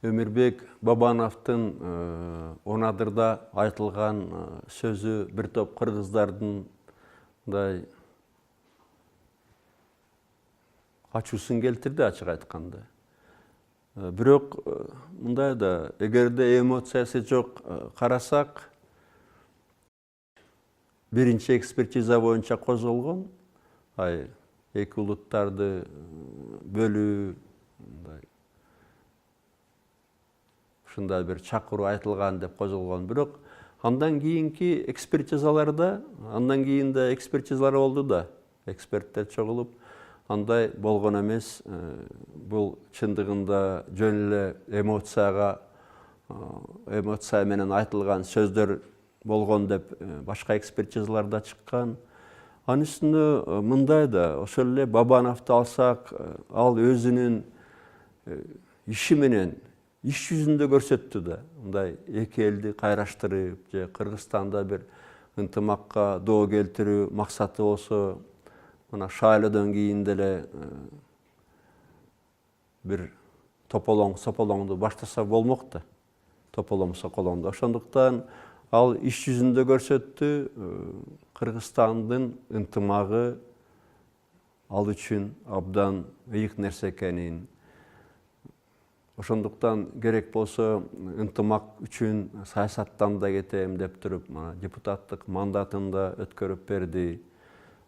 Өмірбек Бабановтың Онадырда айтылған сөзі бір топ қырғыздардың ачусын келтірді, ашық айтқанда. Бирок мындай да, эгерде эмоциясы жоқ қарасақ, биринчи экспертиза боюнча козголгон, эки улуттарды бөлүү, ушундай бир чакыруу айтылган деп козголгон. Бирок андан кийинки экспертизаларда, андан кийин да экспертизалар болду да, эксперттер чогулуп, андай болгон эмес. Бул чындыгында жөн эле эмоция менен айтылган сөздөр болгон деп башка экспертизаларда чыккан. Анын үстүнө мындай да, ошол эле Бабановду алсак, ал өзүнүн иши менен иш жүзүндө көрсөттү да. Мындай эки элди кайраштырып, же Кыргызстанда бир ынтымакка доо келтирүү максаты болсо, мына шайлоодон кийин деле бир тополоңду баштаса болмок да. Тополоң соколоңду. Ошондуктан ал иш жүзүндө көрсөттү, Кыргызстандын ынтымагы ал үчүн абдан ыйык нерсе экенин. Ошондуктан керек болсо ынтымак үчүн саясаттан да кетем деп туруп, депутаттык мандатын да өткөрүп берди.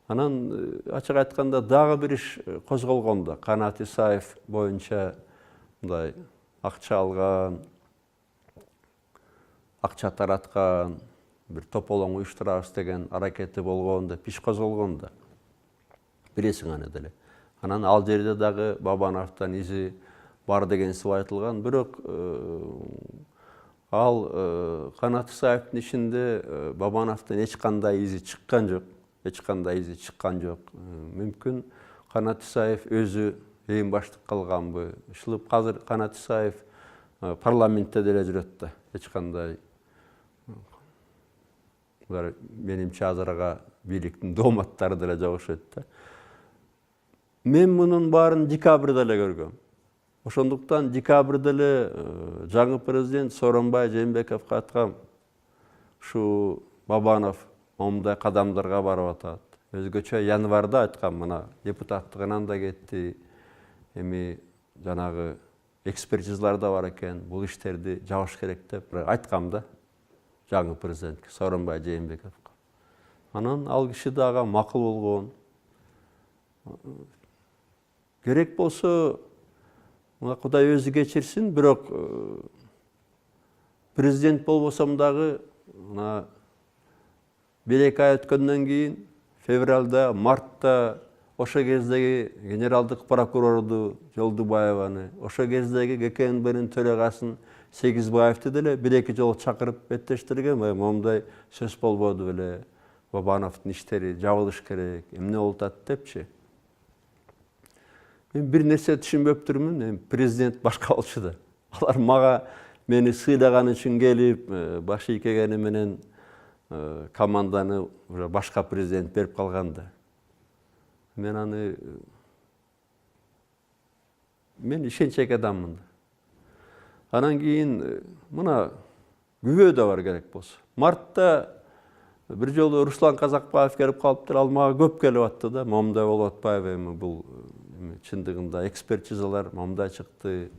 Анан ачык айтканда дагы бир иш козголгон да. Канат Исаев боюнча мындай акча алган, акча тараткан, бир тополоң уюштурабыз деген аракети болгон деп иш козголгон да. Билесиң аны деле. Анан ал жерде дагы Бабановдон изи бар деген сөз айтылган. Бирок ал Канат Исаевдин ишинде Бабановдон эч кандай изи чыккан жок. Мүмкүн Канат Исаев өзү эң баштык калганбы? Ушулуп азыр Канат Исаев парламентте деле жүрөт да. Эч кандай менимче азырга бийликтин дооматтары деле жок да. Мен мунун баарын декабрда эле көргөм. Ошондуктан декабрда эле жаңы президент Сооронбай Жээнбековго айткам, ушу Бабанов момундай кадамдарга барып атат. Өзгөчө январда айткам, мына депутаттыгынан да кетти. Эми жанагы экспертизалар да бар экен, бул иштерди жабыш керек деп айткам да. Жаңы президентке, Сооронбай Жээнбековго. Анан ал киши да ага макул болгон. Керек болсо, Кудай өзү кечирсин, бирок президент болбосом дагы, бир-эки ай өткөндөн кийин, февралда, мартта, ошо кездеги генералдык прокурорду Жолдубаеваны, ошо кездеги ГКНБнын төрагасын Сегизбаевди деле бир-эки жолу чакырып беттештирген, момундай сөз болбоду беле, Бабановдун иштери жабылыш керек, эмне болуп атат депчи. Мен бир нерсе түшүнбөптүрмүн, президент башка болчу да. Алар мага мени сыйлаган үчүн келип, баш ийкегени менен команданы башка президент берип калган да. Мен ишенчек адаммын да. Анан кийин мына күбө да бар керек болсо. Мартта бир жолу Руслан Казакбаев келип калыптыр, ал мага көп келип атты да, момундай болуп атпайбы эми бул чындыгында экспертизалар момундай чыкты.